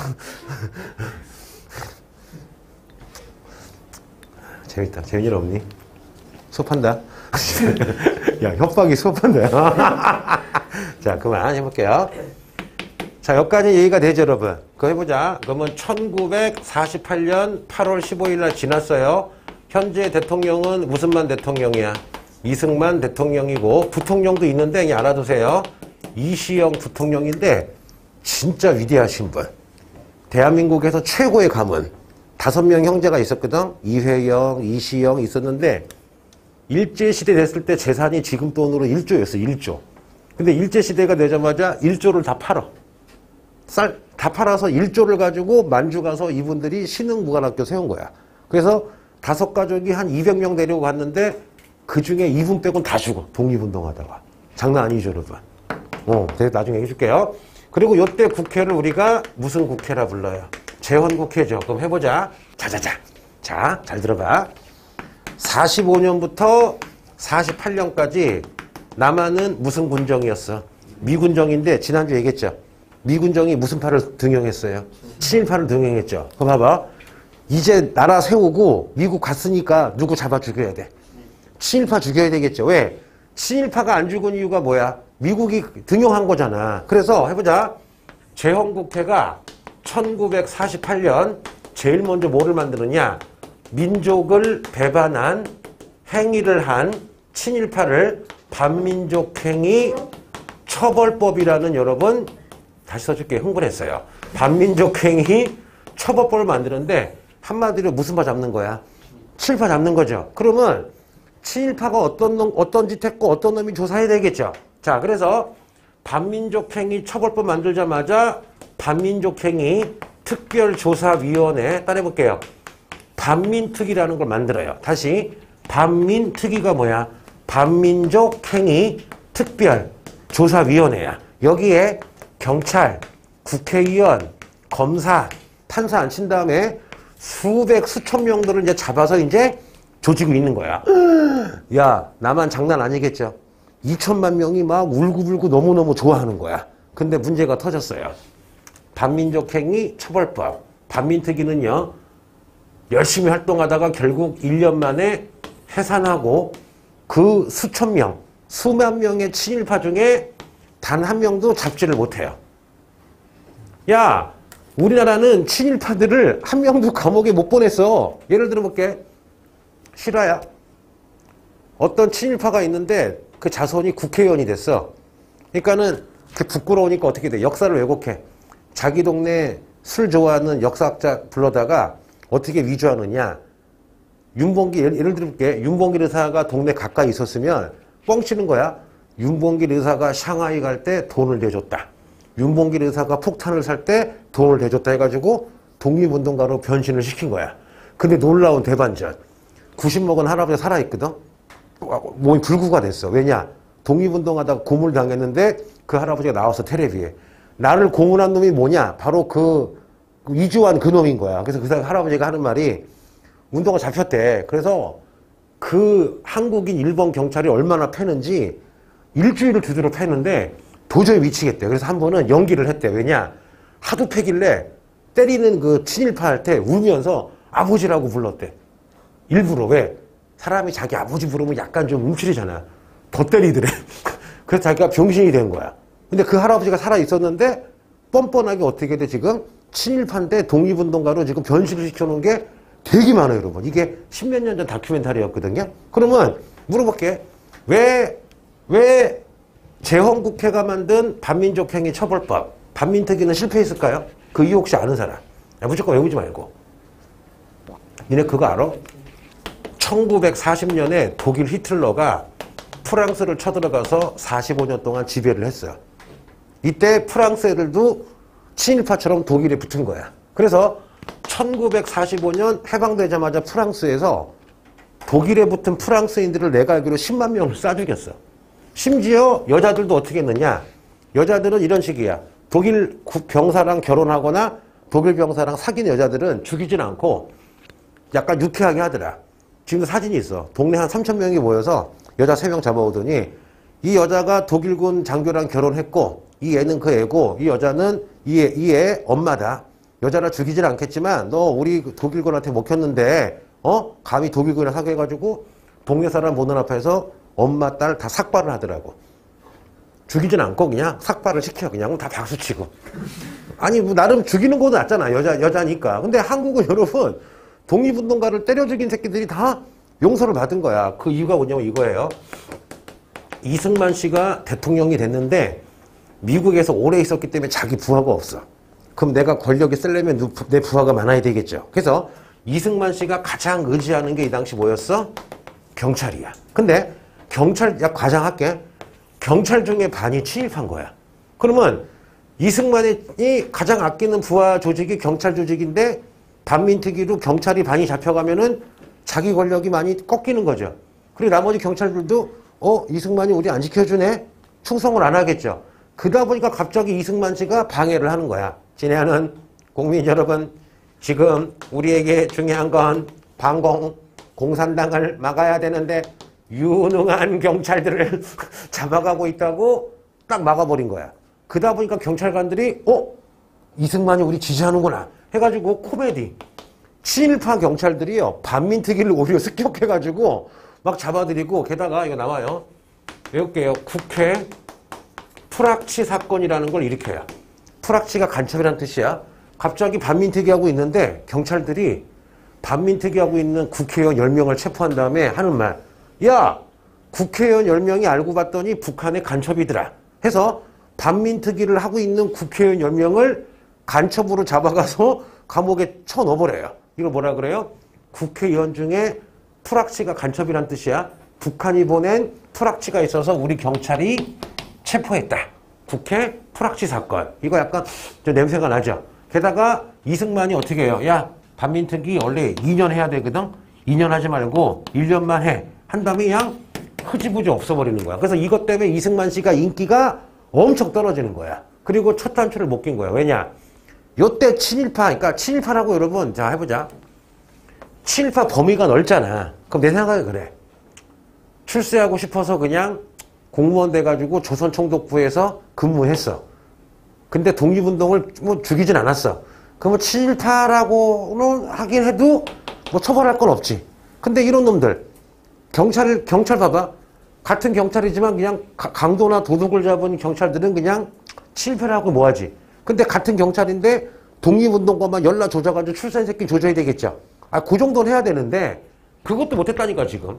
재밌다. 재밌는 일 없니? 수업한다. 야, 협박이 수업한다. 자, 그만 해볼게요. 자, 여기까지 얘기가 되죠, 여러분? 그거 해보자. 그러면 1948년 8월 15일 날 지났어요. 현재 대통령은 무슨만 대통령이야? 이승만 대통령이고, 부통령도 있는데, 그냥 알아두세요. 이시영 부통령인데, 진짜 위대하신 분. 대한민국에서 최고의 가문. 5명 형제가 있었거든? 이회영, 이시영 있었는데, 일제시대 됐을 때 재산이 지금 돈으로 1조였어, 1조. 근데 일제시대가 되자마자 1조를 다 팔아. 다 팔아서 1조를 가지고 만주 가서 이분들이 신흥무관학교 세운 거야. 그래서 5가족이 한 200명 데리고 갔는데 그 중에 이분 빼고는 다 죽어. 독립운동하다가. 장난 아니죠, 여러분. 나중에 얘기해 줄게요. 그리고 요때 국회를 우리가 무슨 국회라 불러요? 재헌국회죠. 그럼 해보자. 자, 잘 들어봐. 45년부터 48년까지 남한은 무슨 군정이었어? 미군정인데 지난주 얘기했죠. 미군정이 무슨 파를 등용했어요? 친일파를 등용했죠. 그럼 봐봐. 이제 나라 세우고 미국 갔으니까 누구 잡아 죽여야 돼. 친일파 죽여야 되겠죠. 왜? 친일파가 안 죽은 이유가 뭐야? 미국이 등용한 거잖아. 그래서 해보자. 재헌국회가 1948년 제일 먼저 뭐를 만드느냐? 민족을 배반한 행위를 한 친일파를 반민족행위 처벌법이라는, 여러분 다시 써줄게요. 흥분했어요. 반민족행위 처벌법을 만드는데 한마디로 무슨 파 잡는 거야? 친일파 잡는 거죠. 그러면 친일파가 어떤 짓 했고 어떤 놈이 조사해야 되겠죠. 자, 그래서 반민족행위 처벌법 만들자마자 반민족행위 특별조사위원회 따라해볼게요. 반민특위라는 걸 만들어요. 다시 반민특위가 뭐야? 반민족행위 특별조사위원회야. 여기에 경찰, 국회의원, 검사, 판사 앉힌 다음에 수천 명들을 이제 잡아서 이제 조지고 있는 거야. 야, 나만 장난 아니겠죠? 2천만 명이 막 울고불고 너무너무 좋아하는 거야. 근데 문제가 터졌어요. 반민족행위 처벌법. 반민특위는요, 열심히 활동하다가 결국 1년 만에 해산하고 그 수천 명, 수만 명의 친일파 중에 단 한 명도 잡지를 못해요. 야, 우리나라는 친일파들을 한 명도 감옥에 못 보냈어. 예를 들어볼게. 실화야. 어떤 친일파가 있는데 그 자손이 국회의원이 됐어. 그러니까는 그 부끄러우니까 어떻게 돼? 역사를 왜곡해. 자기 동네 술 좋아하는 역사학자 불러다가 어떻게 위조하느냐. 윤봉길, 예를 들게 윤봉길 의사가 동네 가까이 있었으면 뻥치는 거야. 윤봉길 의사가 샹하이 갈 때 돈을 내줬다. 윤봉길 의사가 폭탄을 살 때 돈을 내줬다 해가지고 독립운동가로 변신을 시킨 거야. 근데 놀라운 대반전. 90 먹은 할아버지가 살아있거든. 몸이 불구가 됐어. 왜냐? 독립운동하다가 고문을 당했는데 그 할아버지가 나와서 텔레비에. 나를 고문한 놈이 뭐냐? 바로 그 위조한 그 놈인 거야. 그래서 그 할아버지가 하는 말이 운동가 잡혔대. 그래서 그 한국인 일본 경찰이 얼마나 패는지 일주일을 두드려 패는데 도저히 미치겠대. 그래서 한 번은 연기를 했대. 왜냐? 하도 패길래 때리는 그 친일파 할 때 울면서 아버지라고 불렀대. 일부러. 왜? 사람이 자기 아버지 부르면 약간 좀 움츠리잖아. 더 때리더래. 그래서 자기가 병신이 된 거야. 근데 그 할아버지가 살아 있었는데 뻔뻔하게 어떻게 돼 지금? 친일파인데 독립운동가로 지금 변신을 시켜놓은 게 되게 많아요, 여러분. 이게 십몇 년 전 다큐멘터리였거든요. 그러면 물어볼게. 왜 재헌국회가 만든 반민족행위 처벌법, 반민특위는 실패했을까요? 그 이유 혹시 아는 사람? 무조건 외우지 말고. 니네 그거 알아? 1940년에 독일 히틀러가 프랑스를 쳐들어가서 45년 동안 지배를 했어요. 이때 프랑스 애들도 친일파처럼 독일에 붙은 거야. 그래서 1945년 해방되자마자 프랑스에서 독일에 붙은 프랑스인들을 내가 알기로 10만 명을 쏴 죽였어. 심지어 여자들도 어떻게 했느냐. 여자들은 이런 식이야. 독일 병사랑 결혼하거나 독일 병사랑 사귄 여자들은 죽이진 않고 약간 유쾌하게 하더라. 지금도 사진이 있어. 동네 한 3,000명이 모여서 여자 3명 잡아오더니 이 여자가 독일군 장교랑 결혼했고 이 애는 그 애고 이 여자는 이 애 엄마다. 여자를 죽이진 않겠지만 너 우리 독일군한테 먹혔는데 감히 독일군이랑 사귀어가지고 동네 사람 보는 앞에서 엄마 딸 다 삭발을 하더라고. 죽이진 않고 그냥 삭발을 시켜. 그냥 다 박수치고. 아니 뭐 나름 죽이는 것도 낫잖아. 여자니까. 근데 한국은 여러분 독립운동가를 때려 죽인 새끼들이 다 용서를 받은 거야. 그 이유가 뭐냐면 이거예요. 이승만 씨가 대통령이 됐는데 미국에서 오래 있었기 때문에 자기 부하가 없어. 그럼 내가 권력이 세려면 내 부하가 많아야 되겠죠. 그래서 이승만 씨가 가장 의지하는 게 이 당시 뭐였어? 경찰이야. 근데 경찰, 과장할게. 경찰 중에 반이 친일파인 거야. 그러면 이승만이 가장 아끼는 부하 조직이 경찰 조직인데 반민특위로 경찰이 반이 잡혀가면은 자기 권력이 많이 꺾이는 거죠. 그리고 나머지 경찰들도 이승만이 우리 안 지켜주네? 충성을 안 하겠죠. 그러다 보니까 갑자기 이승만 씨가 방해를 하는 거야. 친애하는 국민 여러분, 지금 우리에게 중요한 건 공산당을 막아야 되는데 유능한 경찰들을 잡아가고 있다고 딱 막아버린 거야. 그러다 보니까 경찰관들이 이승만이 우리 지지하는구나 해가지고 코미디. 친일파 경찰들이요. 반민특위를 오히려 습격해가지고 막 잡아들이고 게다가 이거 나와요. 외울게요. 국회 프락치 사건이라는 걸 일으켜요. 프락치가 간첩이라는 뜻이야. 갑자기 반민특위하고 있는데 경찰들이 반민특위하고 있는 국회의원 10명을 체포한 다음에 하는 말. 야, 국회의원 10명이 알고 봤더니 북한의 간첩이더라. 해서 반민특위를 하고 있는 국회의원 10명을 간첩으로 잡아가서 감옥에 쳐넣어버려요. 이거 뭐라 그래요? 국회의원 중에 프락치가 간첩이란 뜻이야. 북한이 보낸 프락치가 있어서 우리 경찰이 체포했다. 국회 프락치 사건. 이거 약간 좀 냄새가 나죠. 게다가 이승만이 어떻게 해요? 야, 반민특위 원래 2년 해야 되거든? 2년 하지 말고 1년만 해. 한 다음에 그냥 흐지부지 없어버리는 거야. 그래서 이것 때문에 이승만 씨가 인기가 엄청 떨어지는 거야. 그리고 첫 단추를 못 낀 거야. 왜냐? 요때 친일파, 그러니까 친일파라고 여러분, 자, 해보자. 친일파 범위가 넓잖아. 그럼 내 생각에 그래. 출세하고 싶어서 그냥 공무원 돼가지고 조선총독부에서 근무했어. 근데 독립운동을 뭐 죽이진 않았어. 그러면 친일파라고는 하긴 해도 뭐 처벌할 건 없지. 근데 이런 놈들, 경찰 봐봐. 같은 경찰이지만 그냥 강도나 도둑을 잡은 경찰들은 그냥 친일파라고 뭐하지. 근데 같은 경찰인데 독립운동가만 연락 조져가지고 출산 새끼 조져야 되겠죠. 그 정도는 해야 되는데 그것도 못했다니까 지금.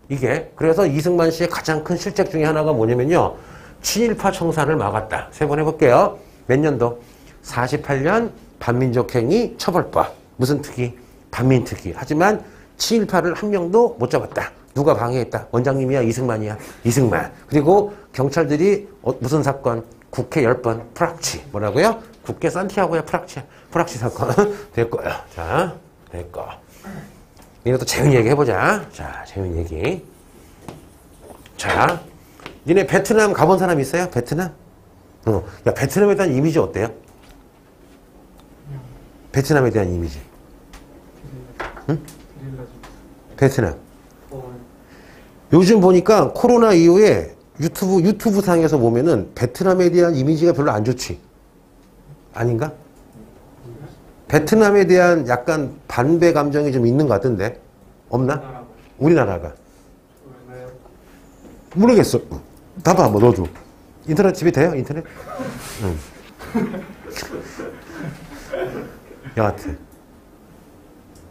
이게. 그래서 이승만 씨의 가장 큰 실책 중에 하나가 뭐냐면요. 친일파 청산을 막았다. 세 번 해볼게요. 몇 년도? 48년, 반민족행위 처벌법. 무슨 특위? 반민특위. 하지만 7.18을 한 명도 못 잡았다. 누가 방해했다? 원장님이야? 이승만이야? 이승만. 그리고 경찰들이 무슨 사건? 국회 10번 프락치. 뭐라고요? 국회 산티아고야 프락치야. 프락치 사건 됐고요. 자, 됐고. 이것도 재밌는 얘기 해보자. 자, 재밌는 얘기. 자, 니네 베트남 가본 사람 있어요? 베트남? 야, 베트남에 대한 이미지 어때요? 베트남에 대한 이미지. 응? 베트남. 요즘 보니까 코로나 이후에 유튜브 상에서 보면은 베트남에 대한 이미지가 별로 안 좋지. 아닌가? 베트남에 대한 약간 반배 감정이 좀 있는 것 같은데. 없나? 우리나라가. 모르겠어. 봐봐, 뭐, 너도. 인터넷 집이 돼요? 인터넷? 응. 여하튼.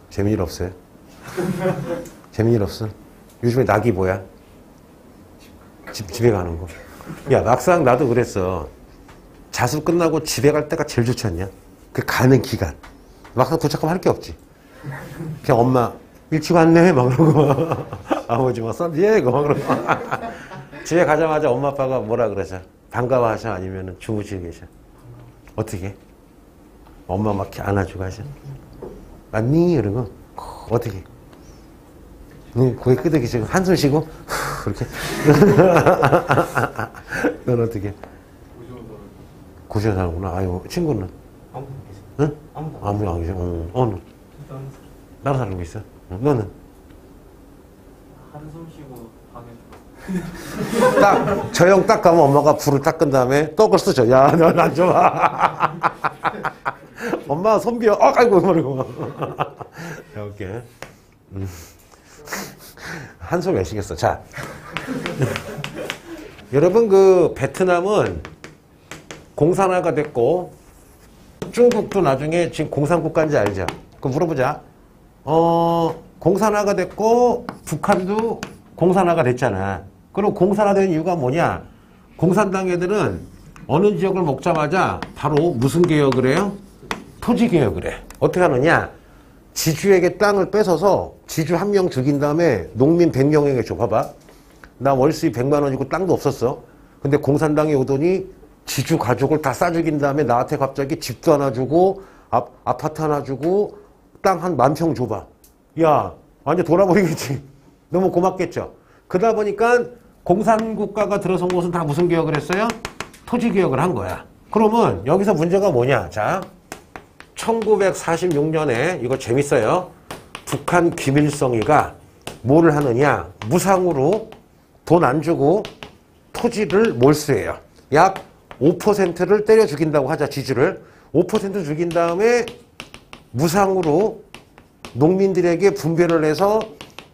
재미일 없어요? 재미일 없어? 요즘에 낙이 뭐야? 집에 가는 거. 야, 막상 나도 그랬어. 자수 끝나고 집에 갈 때가 제일 좋지 않냐? 그 가는 기간. 막상 도착하면 할 게 없지. 그냥 엄마, 일찍 왔네? 막 그러고. 아버지 막 썬디에고 막 그러고. 집에 가자마자 엄마 아빠가 뭐라 그러죠? 반가워하셔? 아니면 주무시고 계셔? 어떻게? 엄마 막 안아주고 하셔? 맞니? 이러고. 어떻게? 고개 끄덕이시고 한숨 쉬고 그렇게. 넌 어떻게? 고시원 사는구나. 아유, 친구는? 아무도 안 계세요. 응? 아무도 아무도 안 계셔. 너? 나로 사는 거 있어? 너는? 한숨 쉬고 방에 딱, 저 형 딱 가면 엄마가 불을 딱 끈 다음에 떡을 쓰죠. 야, 넌 안 좋아. 엄마 손 비어. 아이고, 그러고. 이렇게. 한숨 왜 쉬겠어. 자. 여러분, 그, 베트남은 공산화가 됐고, 중국도 나중에 지금 공산국가인지 알죠? 그럼 물어보자. 공산화가 됐고, 북한도 공산화가 됐잖아. 그럼 공산화된 이유가 뭐냐? 공산당 애들은 어느 지역을 먹자마자 바로 무슨 개혁을 해요? 토지 개혁을 해. 어떻게 하느냐? 지주에게 땅을 뺏어서 지주 한 명 죽인 다음에 농민 100명에게 줘. 봐봐. 나 월수입 100만 원이고 땅도 없었어. 근데 공산당이 오더니 지주 가족을 다 싸 죽인 다음에 나한테 갑자기 집도 하나 주고 아파트 하나 주고 땅 한 10,000평 줘봐. 야, 완전 돌아버리겠지. 너무 고맙겠죠. 그러다 보니까 공산국가가 들어선 곳은 다 무슨 개혁을 했어요? 토지 개혁을 한 거야. 그러면 여기서 문제가 뭐냐? 자, 1946년에 이거 재밌어요. 북한 김일성이가 뭐를 하느냐? 무상으로 돈 안 주고 토지를 몰수해요. 약 5%를 때려 죽인다고 하자, 지주를. 5% 죽인 다음에 무상으로 농민들에게 분배를 해서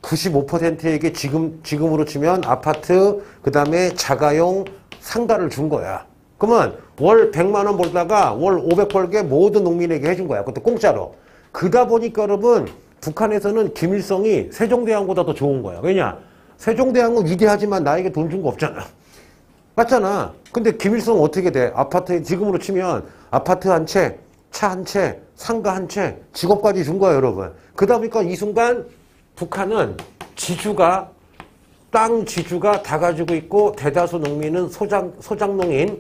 95%에게 지금으로 치면 아파트, 그 다음에 자가용 상가를 준 거야. 그러면 월 100만 원 벌다가 월 500 벌게 모든 농민에게 해준 거야. 그것도 공짜로. 그러다 보니까 여러분, 북한에서는 김일성이 세종대왕보다 더 좋은 거야. 왜냐? 세종대왕은 위대하지만 나에게 돈 준 거 없잖아. 맞잖아. 근데 김일성은 어떻게 돼? 아파트에 지금으로 치면 아파트 한 채, 차 한 채, 상가 한 채, 직업까지 준 거야, 여러분. 그러다 보니까 이 순간 북한은 땅 지주가 다 가지고 있고 대다수 농민은 소작농인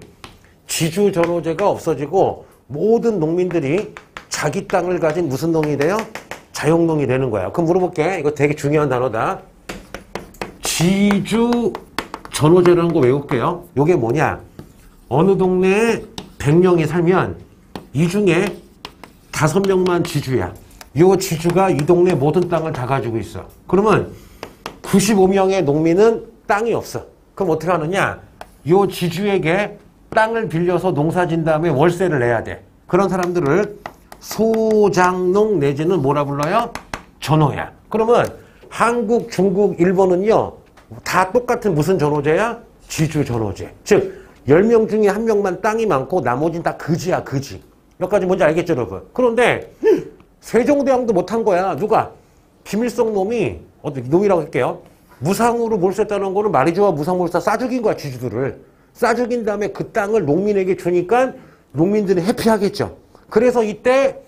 지주 전호제가 없어지고 모든 농민들이 자기 땅을 가진 무슨 농이 돼요? 자용농이 되는 거야. 그럼 물어볼게. 이거 되게 중요한 단어다. 지주 전호제라는 거 외울게요. 이게 뭐냐? 어느 동네에 100명이 살면 이 중에 5명만 지주야. 이 지주가 이 동네 모든 땅을 다 가지고 있어. 그러면 95명의 농민은 땅이 없어. 그럼 어떻게 하느냐? 이 지주에게 땅을 빌려서 농사 진 다음에 월세를 내야 돼. 그런 사람들을 소작농 내지는 뭐라 불러요? 전호야. 그러면 한국, 중국, 일본은요, 다 똑같은 무슨 전호제야? 지주 전호제. 즉, 10명 중에 1명만 땅이 많고 나머지는 다 그지야, 그지. 여기까지 뭔지 알겠죠, 여러분? 그런데 세종대왕도 못한 거야. 누가? 김일성 놈이, 놈이라고 할게요. 무상으로 몰수했다는 거는 말이 좋아 무상몰수 싸 죽인 거야, 지주들을. 싸 죽인 다음에 그 땅을 농민에게 주니까 농민들은 해피하겠죠. 그래서 이때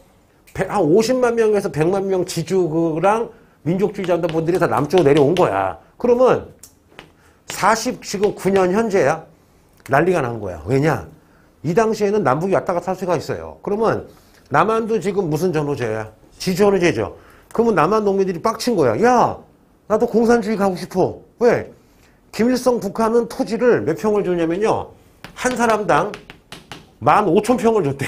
한 50만 명에서 100만 명 지주랑 민족주의자분들이 다 남쪽으로 내려온 거야. 그러면 지금 9년 현재야. 난리가 난 거야. 왜냐? 이 당시에는 남북이 왔다 갔다 할 수가 있어요. 그러면 남한도 지금 무슨 전호제야? 지주전호제죠. 그러면 남한 농민들이 빡친 거야. 야, 나도 공산주의 가고 싶어. 왜? 김일성 북한은 토지를 몇 평을 주냐면요. 한 사람당 15,000평을 줬대.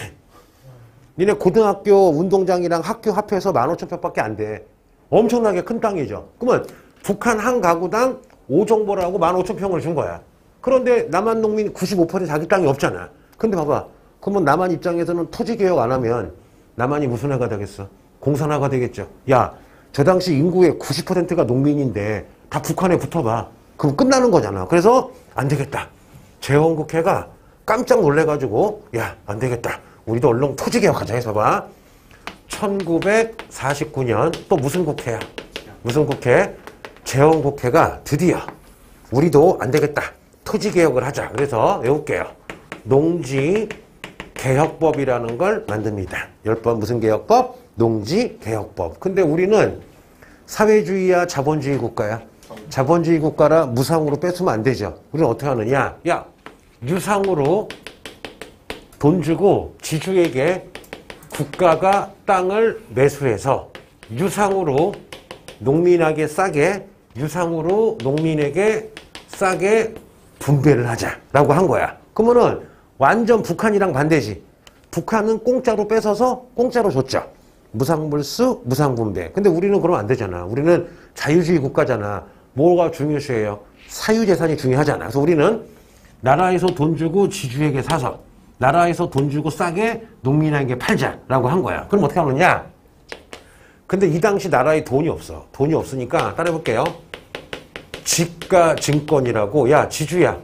니네 고등학교 운동장이랑 학교 합해서 15,000평밖에 안 돼. 엄청나게 큰 땅이죠. 그러면 북한 한 가구당 5정보라고 15,000평을 준 거야. 그런데 남한 농민 95% 자기 땅이 없잖아. 근데 봐봐. 그러면 남한 입장에서는 토지 개혁 안 하면 남한이 무슨 나라가 되겠어? 공산화가 되겠죠. 야, 저 당시 인구의 90%가 농민인데 다 북한에 붙어봐. 그럼 끝나는 거잖아. 그래서 안 되겠다. 재헌국회가 깜짝 놀래가지고 야, 안 되겠다. 우리도 얼른 토지 개혁하자 해서 봐. 1949년 또 무슨 국회야? 무슨 국회? 재헌국회가 드디어 우리도 안 되겠다. 토지 개혁을 하자. 그래서 외울게요. 농지개혁법이라는 걸 만듭니다. 10번 무슨 개혁법? 농지개혁법. 근데 우리는 사회주의야 자본주의 국가야? 자본주의 국가라 무상으로 뺏으면 안 되죠. 우리는 어떻게 하느냐? 야, 유상으로 돈 주고 지주에게 국가가 땅을 매수해서 유상으로 농민에게 싸게 유상으로 농민에게 싸게 분배를 하자라고 한 거야. 그러면은 완전 북한이랑 반대지. 북한은 공짜로 뺏어서 공짜로 줬죠. 무상물수, 무상분배. 근데 우리는 그러면 안 되잖아. 우리는 자유주의 국가잖아. 뭐가 중요시해요? 사유재산이 중요하잖아. 그래서 우리는 나라에서 돈 주고 지주에게 사서 나라에서 돈 주고 싸게 농민에게 팔자라고 한 거야. 그럼 어떻게 하느냐? 근데 이 당시 나라에 돈이 없어. 돈이 없으니까 따라해볼게요. 지가증권이라고. 야, 지주야.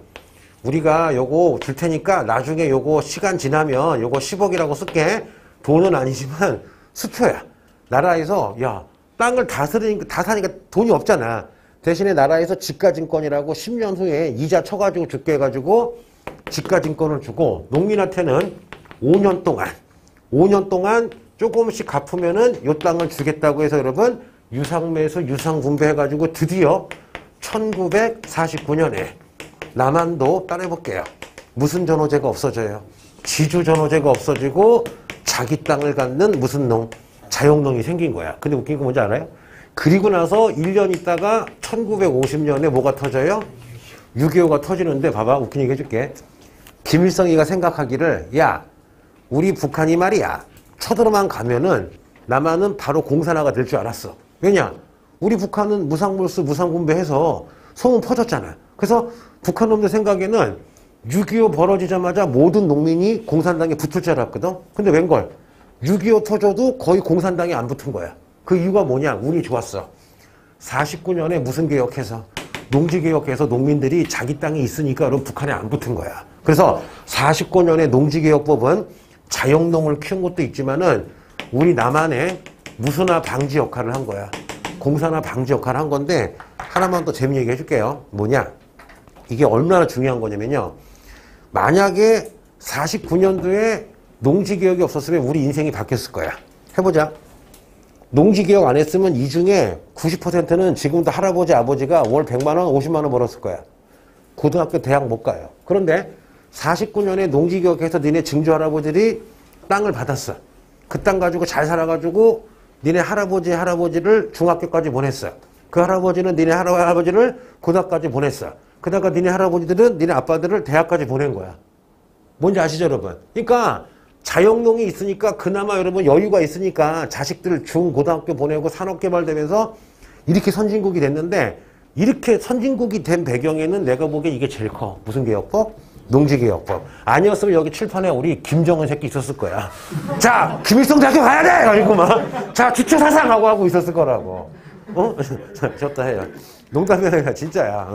우리가 요거 줄 테니까 나중에 요거 시간 지나면 요거 10억이라고 쓸게. 돈은 아니지만 수표야. 나라에서 야, 땅을 다 사니까 돈이 없잖아. 대신에 나라에서 지가증권이라고 10년 후에 이자 쳐가지고 줄게 해가지고 지가증권을 주고 농민한테는 5년 동안 조금씩 갚으면은 요 땅을 주겠다고 해서 여러분 유상매수 유상분배 해가지고 드디어 1949년에 남한도 따라해볼게요. 무슨 전호제가 없어져요? 지주전호제가 없어지고 자기 땅을 갖는 무슨 농? 자영농이 생긴 거야. 근데 웃긴 거 뭔지 알아요? 그리고 나서 1년 있다가 1950년에 뭐가 터져요? 6.25가 터지는데 봐봐. 웃긴 얘기 해줄게. 김일성이가 생각하기를 야, 우리 북한이 말이야. 쳐들어만 가면은 남한은 바로 공산화가 될 줄 알았어. 왜냐? 우리 북한은 무상물수 무상분배해서 소문 퍼졌잖아. 그래서 북한 놈들 생각에는 6.25 벌어지자마자 모든 농민이 공산당에 붙을 줄 알았거든. 근데 웬걸? 6.25 터져도 거의 공산당에 안 붙은 거야. 그 이유가 뭐냐? 운이 좋았어. 49년에 무슨 개혁해서? 농지개혁해서 농민들이 자기 땅이 있으니까 그럼 북한에 안 붙은 거야. 그래서 49년에 농지개혁법은 자영농을 키운 것도 있지만은 우리 남한의 무슨화 방지 역할을 한 거야. 공산화 방지 역할을 한 건데 하나만 더 재미 얘기해 줄게요. 뭐냐? 이게 얼마나 중요한 거냐면요. 만약에 49년도에 농지개혁이 없었으면 우리 인생이 바뀌었을 거야. 해보자. 농지개혁 안 했으면 이 중에 90%는 지금도 할아버지 아버지가 월 100만 원 50만 원 벌었을 거야. 고등학교 대학 못 가요. 그런데 49년에 농지개혁해서 니네 증조할아버지들이 땅을 받았어. 그 땅 가지고 잘 살아가지고 니네 할아버지를 중학교까지 보냈어. 그 할아버지는 니네 할아버지를 고등학교까지 보냈어. 그다가 니네 할아버지들은 니네 아빠들을 대학까지 보낸 거야. 뭔지 아시죠, 여러분? 그러니까 자영농이 있으니까 그나마 여러분 여유가 있으니까 자식들 중고등학교 보내고 산업개발되면서 이렇게 선진국이 됐는데 이렇게 선진국이 된 배경에는 내가 보기에 이게 제일 커. 무슨 개혁법? 농지개혁법. 아니었으면 여기 칠판에 우리 김정은 새끼 있었을 거야. 자, 김일성 대학교 가야 돼! 이러고 막. 자, 주체사상하고 하고 있었을 거라고. 어? 좋다 해요. 농담이 아니라 진짜야.